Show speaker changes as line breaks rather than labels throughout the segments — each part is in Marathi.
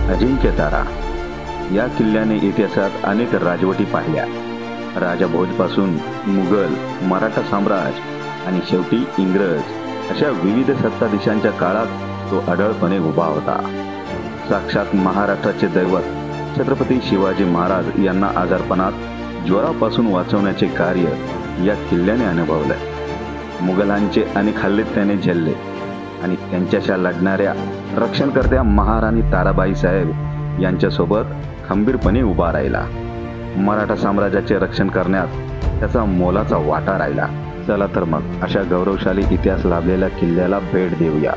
अजिंक्यतारा या किल्ल्याने इतिहासात अनेक राजवटी पाहिल्या। राजा भोजपासून मुघल, मराठा साम्राज्य आणि शेवटी इंग्रज अशा विविध सत्ताधीशांच्या काळात तो अढळपणे उभा होता। साक्षात महाराष्ट्राचे दैवत छत्रपती शिवाजी महाराज यांना आजारपणात ज्वरापासून वाचवण्याचे कार्य या किल्ल्याने अनुभवले। मुघलांचे अनेक हल्ले त्याने झेलले आणि त्यांच्याशी लढणाऱ्या रक्षणकर्त्या महाराणी ताराबाई साहेब यांच्यासोबत खंबीरपणे उभा राहिला। मराठा साम्राज्याचे रक्षण करण्यात त्याचा मोलाचा वाटा राहिला। चला तर मग अशा गौरवशाली इतिहास लाभलेल्या किल्ल्याला भेट देऊया।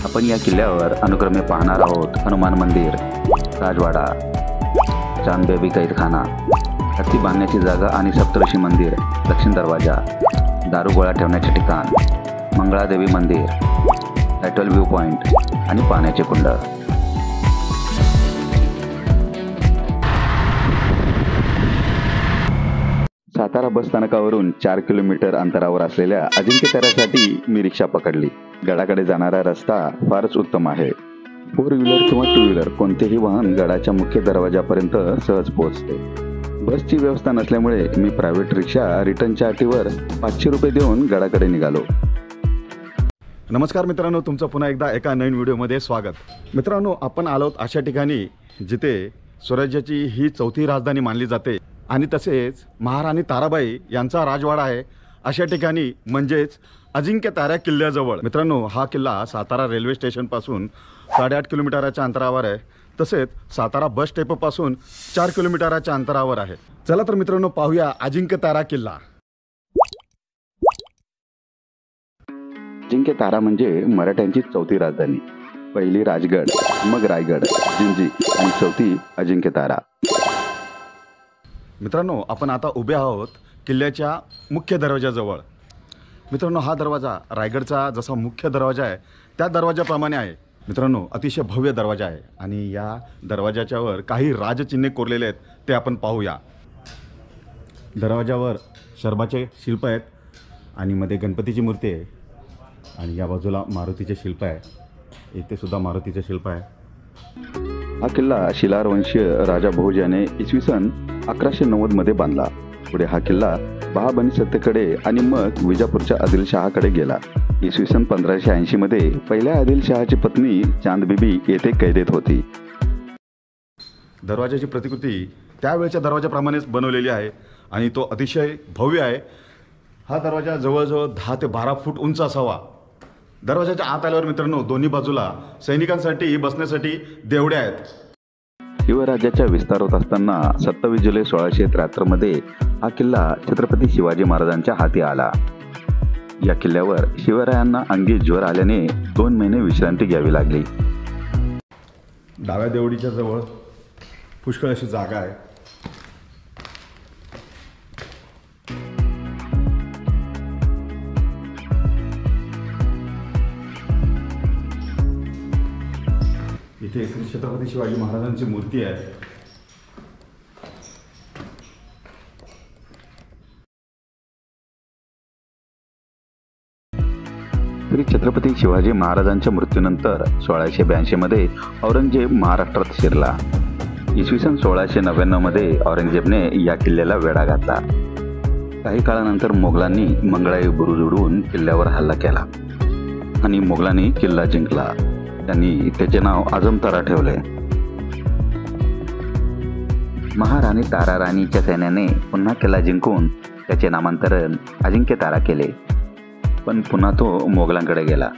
आपण या किल्ल्यावर अनुक्रमे पाहणार आहोत हनुमान मंदिर, राजवाडा, चांद बेबी कैदखाना, हत्ती बांधण्याची जागा आणि सप्तऋषी मंदिर, दक्षिण दरवाजा, दारुगोळा ठेवण्याचे ठिकाण, मंगळादेवी मंदिर, टायटल व्ह्यू पॉइंट आणि पाण्याचे कुंड। सातारा बस स्थानकावरून 4 किलोमीटर अंतरावर असलेल्या अजिंक्यताऱ्यासाठी मी रिक्षा पकडली। गडाकडे जाणारा रस्ता फारच उत्तम आहे। 4 व्हीलर किंवा 2 व्हीलर कोणतेही वाहन गडाच्या मुख्य दरवाजापर्यंत सहज पोहोचते। बसची व्यवस्था नसल्यामुळे मी प्रायव्हेट रिक्षा रिटर्नच्या अटीवर 500 रुपये देऊन गडाकडे निघालो।
नमस्कार मित्रांनो, तुमचं पुन्हा एकदा एका नवीन व्हिडिओमध्ये स्वागत। मित्रांनो, आपण आलोत अशा ठिकाणी जिथे स्वराज्याची ही चौथी राजधानी मानली जाते आणि तसेच महाराणी ताराबाई यांचा राजवाडा आहे अशा ठिकाणी, म्हणजेच अजिंक्यतारा किल्ल्याजवळ। मित्रांनो, हा किल्ला सातारा रेल्वे स्टेशनपासून 8.5 किलोमीटरच्या अंतरावर आहे, तसेच सातारा बस स्टॉपपासून 4 किलोमीटरच्या अंतरावर आहे। चला तर मित्रांनो, पाहूया अजिंक्यतारा किल्ला।
अजिंक्यतारा म्हणजे मराठ्यांची चौथी राजधानी। पहिली राजगड, मग रायगड, जिंजी आणि चौथी अजिंक्यतारा।
मित्रांनो, आपण आता उभे आहोत किल्ल्याच्या मुख्य दरवाजाजवळ। मित्रांनो, हा दरवाजा रायगडचा जसा मुख्य दरवाजा आहे त्या दरवाजाप्रमाणे आहे। मित्रांनो, अतिशय भव्य दरवाजा आहे आणि या दरवाजाच्यावर काही राजचिन्हे कोरलेले आहेत, ते आपण पाहूया। दरवाजावर शर्बाचे शिल्प आहेत आणि मध्ये गणपतीची मूर्ती आहे आणि या बाजूला मारुतीचे शिल्प आहे, इथे सुद्धा मारुतीचे शिल्प आहे।
हा किल्ला शिलारवंशीय राजा भोज याने इसवी सन 1190 मध्ये बांधला। पुढे हा किल्ला बहाबनी सत्तेकडे आणि मग विजापूरच्या आदिलशहाकडे गेला। इसवी सन 1580 मध्ये पहिल्या आदिलशहाची पत्नी चांद बेबी येथे कैदेत होती।
दरवाजाची प्रतिकृती त्यावेळच्या दरवाजाप्रमाणेच बनवलेली आहे आणि तो अतिशय भव्य आहे। हा दरवाजा जवळजवळ 10 ते 12 फूट उंच असावा। दरवाजाच्या आत आल्यावर मित्रांनो, दोन्ही बाजूला सैनिकांसाठी बसण्यासाठी देवड्या आहेत।
शिवराज्याचा विस्तार होत असताना 27 जुलै 1673 मध्ये हा किल्ला छत्रपती शिवाजी महाराजांच्या हाती आला। या किल्ल्यावर शिवरायांना अंगी ज्वर आल्याने 2 महिने विश्रांती घ्यावी लागली।
डाव्या देवडीच्या जवळ पुष्कळ अशी जागा आहे। इथे श्री छत्रपती शिवाजी महाराजांची मूर्ती आहे।
श्री छत्रपती शिवाजी महाराजांच्या मृत्यूनंतर 1682 मध्ये औरंगजेब महाराष्ट्रात शिरला। इसवी सन 1699 मध्ये औरंगजेबने या किल्ल्याला वेढा घातला। काही काळानंतर मोगलांनी मंगळाई बुरुज उडवून किल्ल्यावर हल्ला केला आणि मोगलांनी किल्ला जिंकला। त्यांनी त्याचे नाव आजमतारा ठेवले। महाराणी तारा राणीच्या सैन्याने पुन्हा किल्ला जिंकून त्याचे नामांतरण अजिंक्यतारा केले, पण पुन्हा तो मोगलांकडे गेला।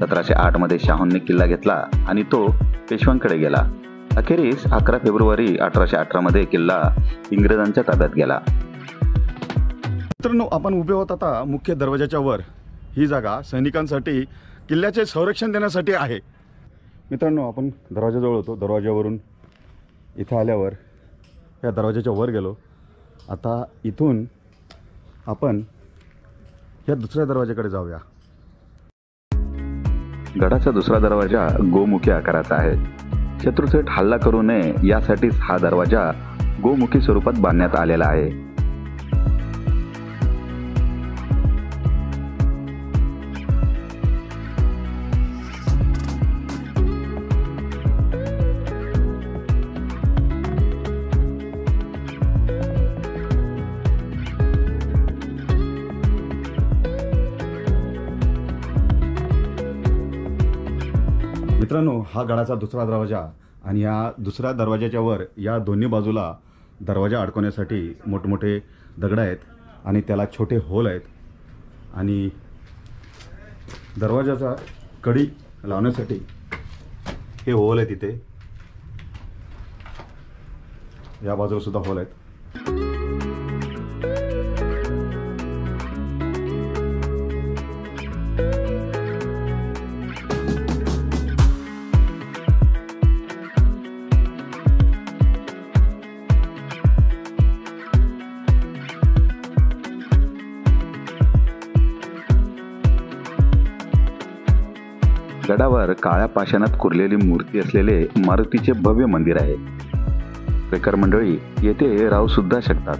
1708 मध्ये शाहूंनी किल्ला घेतला आणि तो पेशव्यांकडे गेला। अखेरीस 11 फेब्रुवारी 1818 मध्ये किल्ला इंग्रजांच्या ताब्यात गेला।
मित्रांनो, आपण उभे होत आता मुख्य दरवाजाच्या वर। ही जागा सैनिकांसाठी किल्ल्याचे संरक्षण देण्यासाठी आहे। मित्रांनो, आपण दरवाजाजवळ होतो। दरवाजावरून इथे आल्यावर या दरवाजाच्या वर गेलो। आता इथून आपण या दुसऱ्या दरवाजाकडे जाऊया।
गडाचा दुसरा दरवाजा गोमुखी आकाराचा आहे। शत्रुथेट हल्ला करू नये यासाठीच हा दरवाजा गोमुखी स्वरूपात बांधण्यात आलेला आहे।
मित्रांनो, हा गडाचा दुसरा दरवाजा आणि या दुसऱ्या दरवाजाच्या वर या दोन्ही बाजूला दरवाजा अडकवण्यासाठी मोठमोठे दगड आहेत आणि त्याला छोटे होल आहेत आणि दरवाजाचा कडी लावण्यासाठी हे होल आहे तिथे. या बाजूला सुद्धा होल आहेत.
गडावर काळ्या पाषाणात कोरलेली मूर्ती असलेले मारुतीचे भव्य मंदिर आहे. प्रेकर मंडळी येथे राहू सुद्धा शकतात.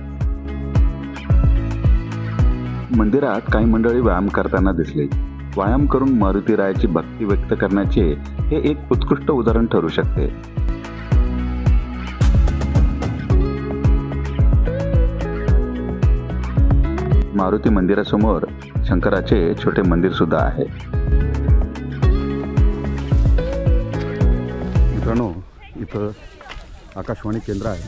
मंदिरात काही मंडळी व्यायाम करताना दिसले. व्यायाम करून मारुतीरायाची भक्ती व्यक्त करण्याचे हे एक उत्कृष्ट उदाहरण ठरू शकते. मारुती मंदिरासमोर शंकराचे छोटे मंदिर सुद्धा आहे.
मित्रांनो, इथं आकाशवाणी केंद्र आहे.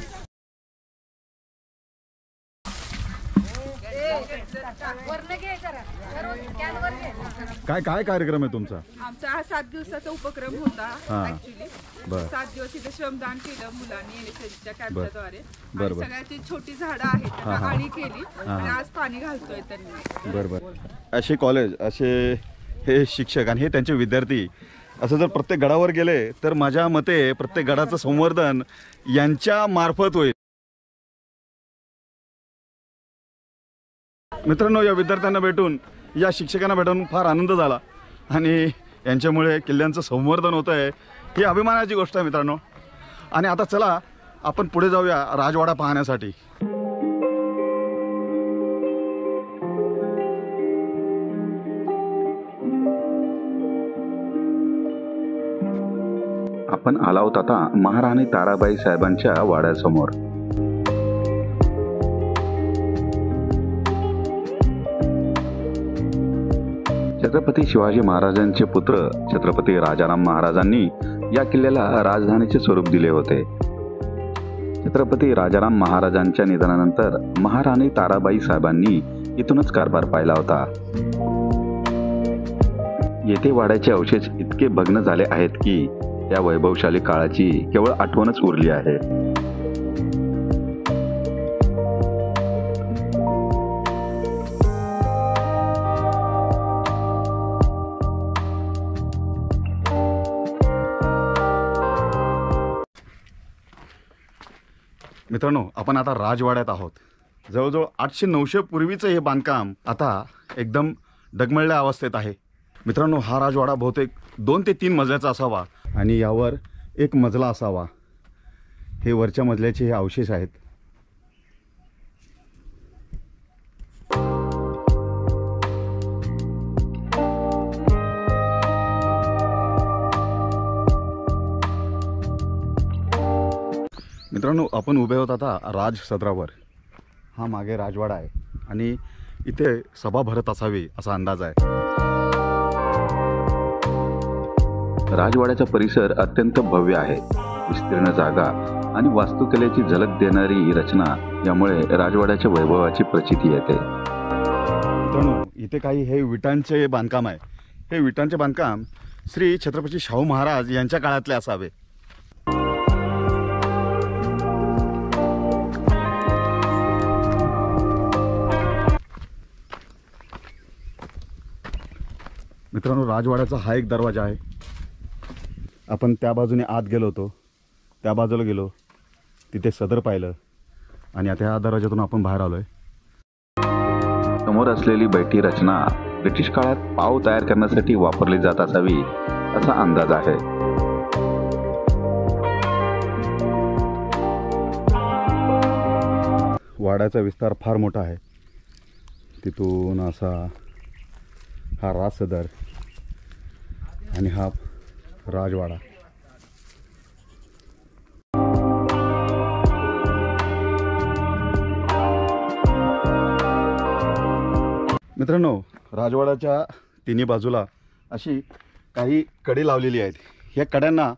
काय काय कार्यक्रम आहे तुमचा?
आमचा हा 7 दिवसाचा उपक्रम होता.
हा.
ऍक्च्युली
बर
7 दिवस इथे श्रमदान केलं मुलांनी NSSच्या कॅम्पच्याद्वारे.
बर, बर.
सगळ्याची छोटी झाडं आहेत
हा,
त्यांना
हा.
आळी केली
हा,
आणि
हा.
आज पाणी घालतोय त्यांनी.
बरोबर. असे कॉलेज, असे हे शिक्षक आणि हे त्यांचे विद्यार्थी असं जर प्रत्येक गडावर गेले तर माझ्या मते प्रत्येक गडाचं संवर्धन यांच्या मार्फत होईल. मित्रांनो, या विद्यार्थ्यांना भेटून, या शिक्षकांना भेटून फार आनंद झाला आणि यांच्यामुळे किल्ल्यांचं संवर्धन होतं आहे, ही अभिमानाची गोष्ट आहे मित्रांनो. आणि आता चला आपण पुढे जाऊया राजवाडा पाहण्यासाठी.
आपण आलावत आता महाराणी ताराबाई साहेबांच्या वाड्यासमोर. छत्रपती शिवाजी महाराजांचे पुत्र छत्रपती राजाराम महाराजांनी या किल्ल्याला राजधानीचे स्वरूप दिले होते. छत्रपती राजाराम महाराजांच्या निधनानंतर महाराणी ताराबाई साहेबांनी इथूनच कारभार पाहिला होता. येथे वाड्याचे अवशेष इतके भग्न झाले आहेत की त्या वैभवशाली काळाची केवळ आठवणच उरली आहे.
मित्रांनो, आपण आता राजवाड्यात आहोत. जवळजवळ 800-900 पूर्वीचं हे बांधकाम आता एकदम डगमळल्या अवस्थेत आहे. मित्रांनो, हा राजवाडा बहुतेक 2 ते 3 मजल्याचा असावा आणि यावर एक मजला असावा. हे वरच्या मजल्याचे हे अवशेष आहेत. मित्रांनो, आपण उभे आहोत आता राजसदरावर. हा मागे राजवाडा आहे आणि इथे सभा भरत असावी असा अंदाज आहे.
राजवाड्याचा परिसर अत्यंत भव्य आहे. विस्तीर्ण जागा आणि वास्तुकलेची झलक देणारी रचना यामुळे राजवाड्याच्या वैभवाची प्रचिती येते.
मित्रांनो, इथे काही हे विटांचे बांधकाम आहे. हे विटांचे बांधकाम श्री छत्रपती शाहू महाराज यांच्या काळातले असावे. मित्रांनो, राजवाड्याचा हा एक दरवाजा आहे. आपण त्या बाजूने आत गेलो होतो, त्या बाजूला गेलो, तिथे सदर पाहिलं आणि आता ह्या दरवाजातून आपण बाहेर आलोय.
समोर असलेली बैठी रचना ब्रिटिश काळात पाव तयार करण्यासाठी वापरली जात असावी असा अंदाज आहे.
वाड्याचा विस्तार फार मोठा आहे. तिथून असा हा राजसदर आणि हा राजवाडा. मित्रांनो, राजवाड्याच्या तिन्ही बाजूला अशी काही कडी लावलेली आहेत. या कड्यांना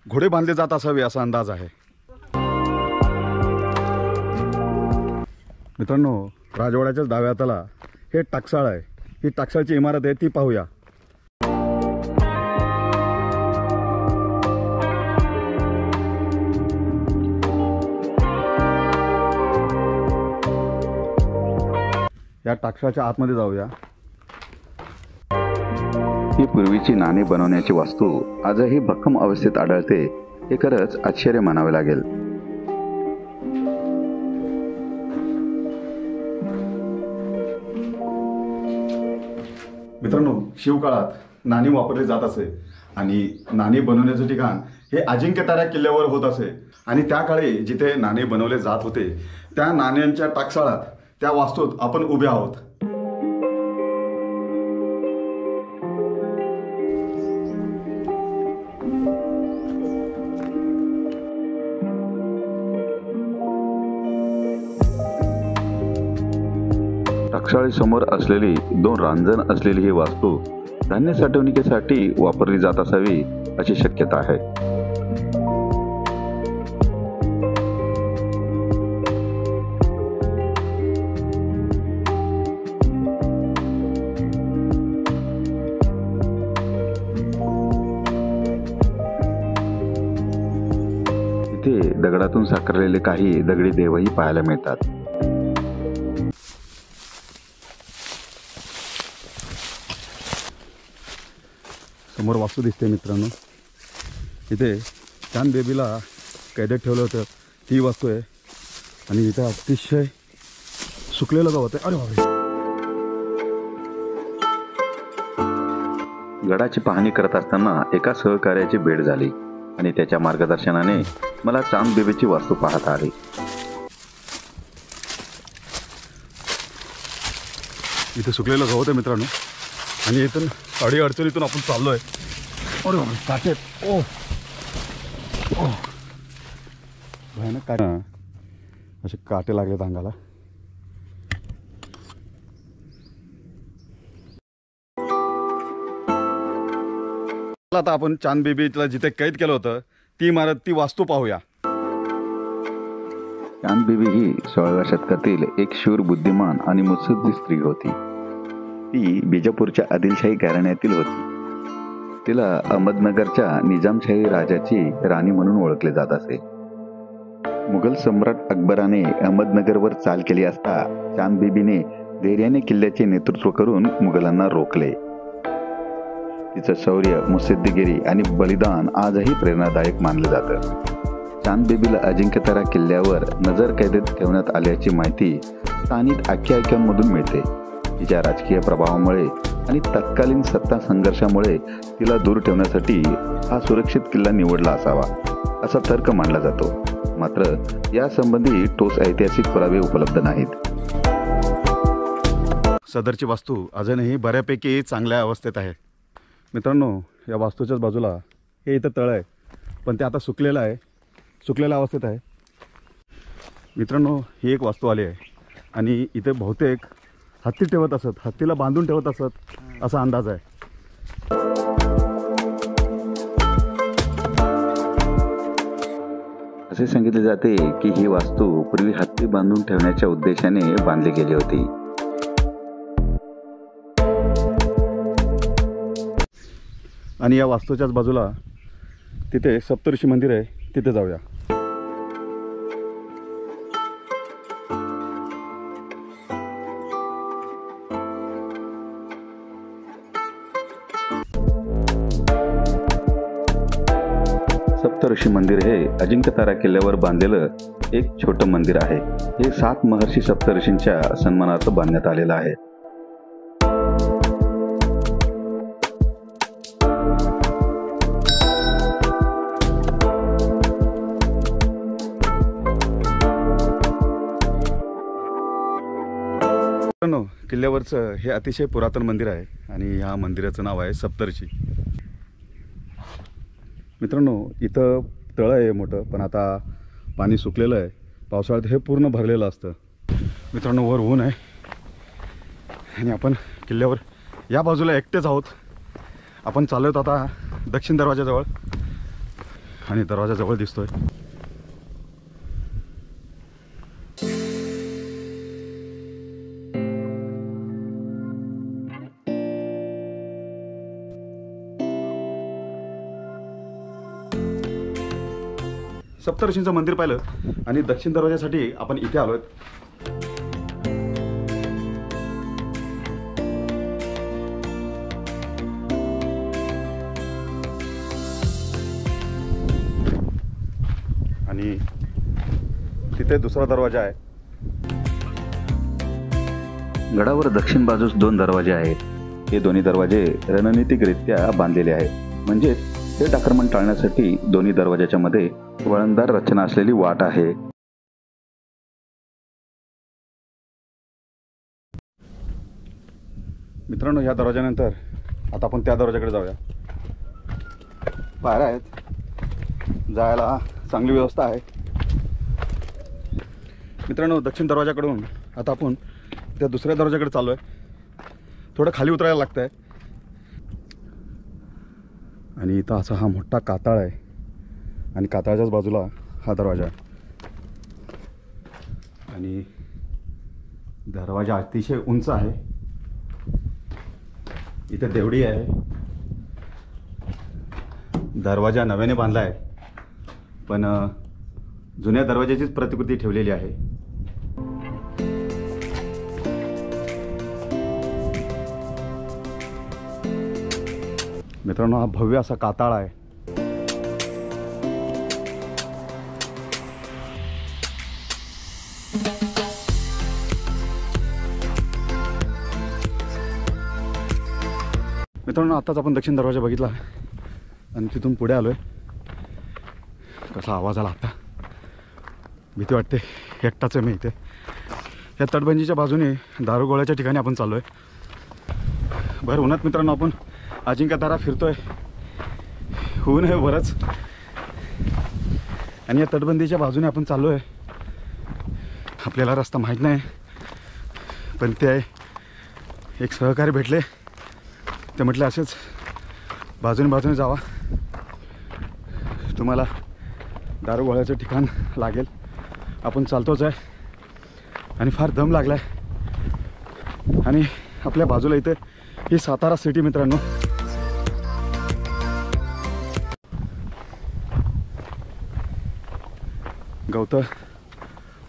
घोडे बांधले जात असावे असा अंदाज आहे. मित्रांनो, राजवाड्याच्याच डाव्या हाताला हे टाकसाळ आहे. ही टाकसाळची इमारत आहे, ती पाहूया. या टाकसाळच्या आतमध्ये जाऊया.
ही पूर्वीची नाणी बनवण्याची वास्तू आजही भक्कम अवस्थेत आढळते, हे खरंच आश्चर्य मानावे लागेल.
मित्रांनो, शिवकाळात नाणी वापरली जात असे आणि नाणी बनवण्याचे ठिकाण हे अजिंक्यतारा किल्ल्यावर होत असे. आणि त्या काळी जिथे नाणे बनवले जात होते त्या नाण्यांच्या टाकसाळात, त्या वास्तूत आपण उभे आहोत.
टाकसाळीसमोर असलेली 2 रांजण असलेली ही वास्तू धान्य साठवणुकीसाठी वापरली जात असावी अशी शक्यता आहे. इथे दगडातून साकारलेले काही दगडी देवही पाहायला मिळतात.
समोर वास्तू दिसते मित्रांनो. इथे चांद बेबीला कैदेत ठेवलं होतं, ती वास्तू आहे. आणि इथं अतिशय सुकलेलं गवत आहे. अरे बापरे!
गडाची पाहणी करत असताना एका सहकार्याची भेट झाली आणि त्याच्या मार्गदर्शनाने मला चांद बेबीची वास्तू पाहता आली.
इथे सुकलेलं गवत आहे मित्रांनो. आणि इथून अडचणीतून आपण चाललोय. अरे बापरे, काटे! ओ ओ, भयानक काटे, असे काटे लागलेत अंगाला. आता आपण चांद बेबीला जिथे कैद केलं होतं ती इमारत, ती वास्तू पाहूया.
चांद बेबी ही 16व्या शतकातील एक शूर, बुद्धिमान आणि मुत्सद्दी स्त्री होती. ती बिजापूरच्या आदिलशाही घराण्यातील होती. तिला अहमदनगरच्या निजामशाही राजाची राणी म्हणून ओळखले जात असे. मुघल सम्राट अकबराने अहमदनगरवर चाल केली असता चांद बेबीने धैर्याने किल्ल्याचे नेतृत्व करून मुघलांना रोखले. तिचं शौर्य, मुत्सद्दीगिरी आणि बलिदान आजही प्रेरणादायक मानलं जातं. चांद बेबीला अजिंक्यतारा किल्ल्यावर नजर कैदेत ठेवण्यात आल्याची माहिती स्थानिक आख्यायिकांमधून मिळते. तिच्या राजकीय प्रभावामुळे आणि तत्कालीन सत्ता संघर्षामुळे तिला दूर ठेवण्यासाठी हा सुरक्षित किल्ला निवडला असावा असा तर्क मांडला जातो. मात्र यासंबंधी ठोस ऐतिहासिक पुरावे उपलब्ध नाहीत.
सदरची वास्तू अजूनही बऱ्यापैकी चांगल्या अवस्थेत आहे. मित्रांनो, या वास्तूच्याच बाजूला हे इथं तळ आहे, पण ते आता सुकलेलं आहे, सुकलेल्या अवस्थेत आहे. मित्रांनो, ही एक वास्तू आली आहे आणि इथे बहुतेक हत्ती ठेवत असत, हत्तीला बांधून ठेवत असत असा अंदाज आहे.
असे सांगितले जाते की ही वास्तू पूर्वी हत्ती बांधून ठेवण्याच्या उद्देशाने बांधली गेली होती.
आणि या वास्तूच्याच बाजूला तिथे सप्तऋषी मंदिर आहे, तिथे जाऊया.
सप्तऋषी मंदिर हे अजिंक्यतारा किल्ल्यावर बांधलेलं एक छोटं मंदिर आहे. हे 7 महर्षी सप्तऋषींच्या सन्मानार्थ बांधण्यात आलेलं आहे.
किल्ल्यावरचं हे अतिशय पुरातन मंदिर आहे आणि ह्या मंदिराचं नाव आहे सप्तऋषी. मित्रांनो, इथं तळं आहे मोठं, पण आता पाणी सुकलेलं आहे. पावसाळ्यात हे पूर्ण भरलेलं असतं. मित्रांनो, वर ऊन आहे आणि आपण किल्ल्यावर या बाजूला एकटेच आहोत. आपण चाललो आहोत आता दक्षिण दरवाजाजवळ. आणि दरवाजा जवळ दिसतोय. सप्तऋषींचं मंदिर पाहिलं आणि दक्षिण दरवाजासाठी आपण इथे आलोय. आणि तिथे दुसरा दरवाजा आहे.
गडावर दक्षिण बाजूस 2 दरवाजे आहेत. हे दोन्ही दरवाजे रणनीतिकरित्या बांधलेले आहेत. म्हणजे थेट आक्रमण टाळण्यासाठी दोन्ही दरवाजाच्या मध्ये वळणदार रचना असलेली वाट आहे.
मित्रांनो, या दरवाजानंतर आता आपण त्या दरवाजाकडे जाऊया. पायऱ्या आहेत, जायला चांगली व्यवस्था आहे. मित्रांनो, दक्षिण दरवाजाकडून आता आपण त्या दुसऱ्या दरवाजाकडे चालू आहे. थोडं खाली उतरायला लागतं आहे. आणि इथं असा हा मोठा कातळ आहे आणि कातळाच्याच बाजूला हा दरवाजा आहे. आणि दरवाजा अतिशय उंच आहे. इथे देवडी आहे. दरवाजा नव्याने बांधला आहे, पण जुन्या दरवाजाचीच प्रतिकृती ठेवलेली आहे. मित्रांनो, हा भव्य असा कातळ आहे. मित्रांनो, आत्ताच आपण दक्षिण दरवाजा बघितला आणि तिथून पुढे आलोय. कसा आवाज आला आता, भीती वाटते. एकटाच आहे मी इथे. या तटबंदीच्या बाजूने दारुगोळ्याच्या ठिकाणी आपण चाललो आहे. बरं उन्हात मित्रांनो आपण अजिंक्यतारा फिरतोय. ऊन आहे बरंच. आणि या तटबंदीच्या बाजूने आपण चाललो आहे. आपल्याला रस्ता माहीत नाही, पण ते एक सहकारी भेटले. ते म्हटले असेच बाजूने जावा, तुम्हाला दारुगोळ्याचं ठिकाण लागेल. आपण चालतोच आहे आणि फार दम लागला आहे. आणि आपल्या बाजूला इथे ही सातारा सिटी मित्रांनो. गवतं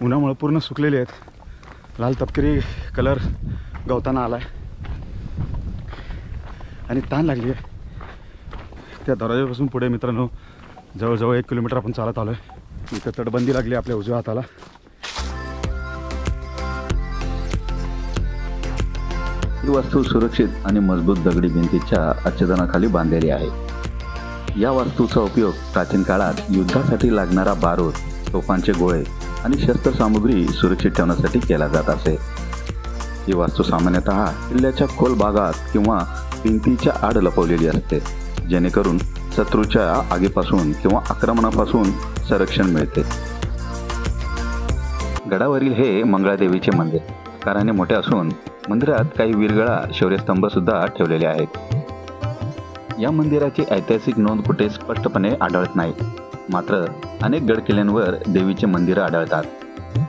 उन्हामुळे पूर्ण सुकलेली आहेत. लाल तपकिरी कलर गवताना आला आहे आणि ताण लागली आहे. त्या दरवाजापासून पुढे मित्रांनो जवळजवळ 1 किलोमीटर आपण चालत आलो आहे. इथं तटबंदी लागली आपल्या उजव्या हाताला.
ही वास्तू सुरक्षित आणि मजबूत दगडी भिंतीच्या आच्छादनाखाली बांधलेली आहे. या वास्तूचा उपयोग प्राचीन काळात युद्धासाठी लागणारा बारूद, तोफांचे गोळे आणि शस्त्रसामुग्री सुरक्षित ठेवण्यासाठी केला जात असे. ही वास्तू सामान्यतः किल्ल्याच्या खोल भागात किंवा भिंतीच्या आड लपवलेली असते, जेणेकरून शत्रूच्या आगीपासून किंवा आक्रमणापासून संरक्षण मिळते. गडावरील हे मंगळादेवीचे मंदिर आकाराने मोठे असून मंदिरात काही विरगळा शौर्यस्तंभ सुद्धा ठेवलेले आहेत. या मंदिराची ऐतिहासिक नोंद कुठे स्पष्टपणे आढळत नाही, मात्र अनेक गडकिल्ल्यांवर देवीचे मंदिरं आढळतात.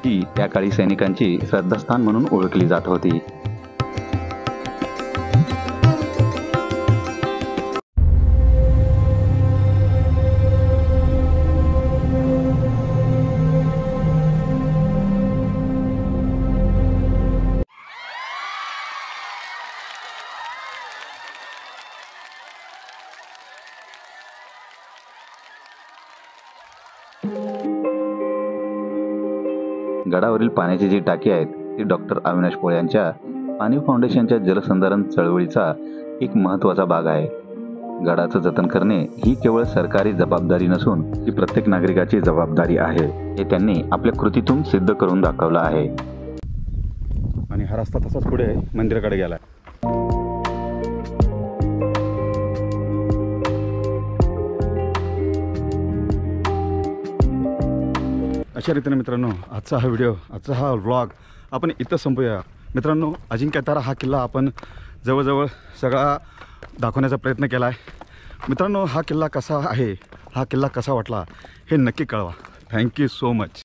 ही त्या काळी सैनिकांची श्रद्धास्थान म्हणून ओळखली जात होती. गडावरील पाण्याची जी टाकी आहेत ती डॉक्टर अविनाश पोळ यांच्या पाणी फाउंडेशनच्या जलसंधारण चळवळीचा एक महत्त्वाचा भाग आहे. गडाचं जतन करणे ही केवळ सरकारी जबाबदारी नसून ती प्रत्येक नागरिकाची जबाबदारी आहे, हे त्यांनी आपल्या कृतीतून सिद्ध करून दाखवलं आहे.
आणि हा रस्ता तसाच पुढे मंदिराकडे गेला. अशा रीतीने मित्रांनो आजचा हा व्हिडिओ, आजचा हा व्लॉग आपण इथं संपूया. मित्रांनो, अजिंक्यतारा हा किल्ला आपण जवळजवळ सगळा दाखवण्याचा प्रयत्न केला आहे. मित्रांनो, हा किल्ला कसा आहे, हा किल्ला कसा वाटला हे नक्की कळवा. Thank you so much.